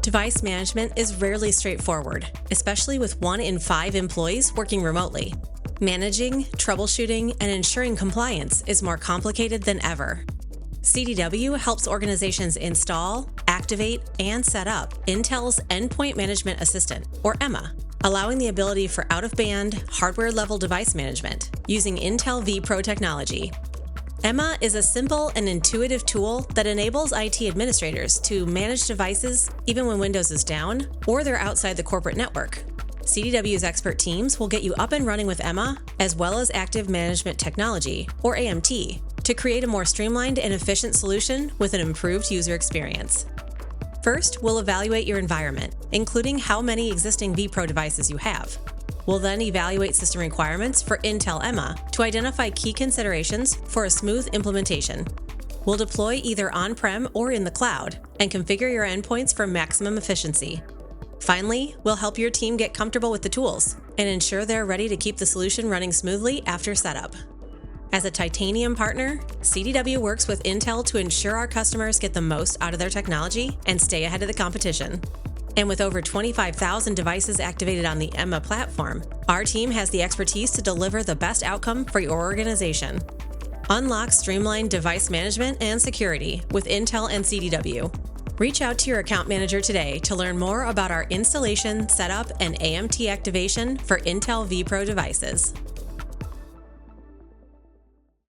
Device management is rarely straightforward, especially with 1 in 5 employees working remotely. Managing, troubleshooting, and ensuring compliance is more complicated than ever. CDW helps organizations install, activate, and set up Intel's Endpoint Management Assistant, or EMA, allowing the ability for out-of-band, hardware-level device management using Intel vPro technology. EMA is a simple and intuitive tool that enables IT administrators to manage devices even when Windows is down or they're outside the corporate network. CDW's expert teams will get you up and running with EMA, as well as Active Management Technology, or AMT, to create a more streamlined and efficient solution with an improved user experience. First, we'll evaluate your environment, including how many existing vPro devices you have. We'll then evaluate system requirements for Intel EMA to identify key considerations for a smooth implementation. We'll deploy either on-prem or in the cloud and configure your endpoints for maximum efficiency. Finally, we'll help your team get comfortable with the tools and ensure they're ready to keep the solution running smoothly after setup. As a Titanium partner, CDW works with Intel to ensure our customers get the most out of their technology and stay ahead of the competition. And with over 25,000 devices activated on the EMA platform, our team has the expertise to deliver the best outcome for your organization. Unlock streamlined device management and security with Intel and CDW. Reach out to your account manager today to learn more about our installation, setup, and AMT activation for Intel vPro devices.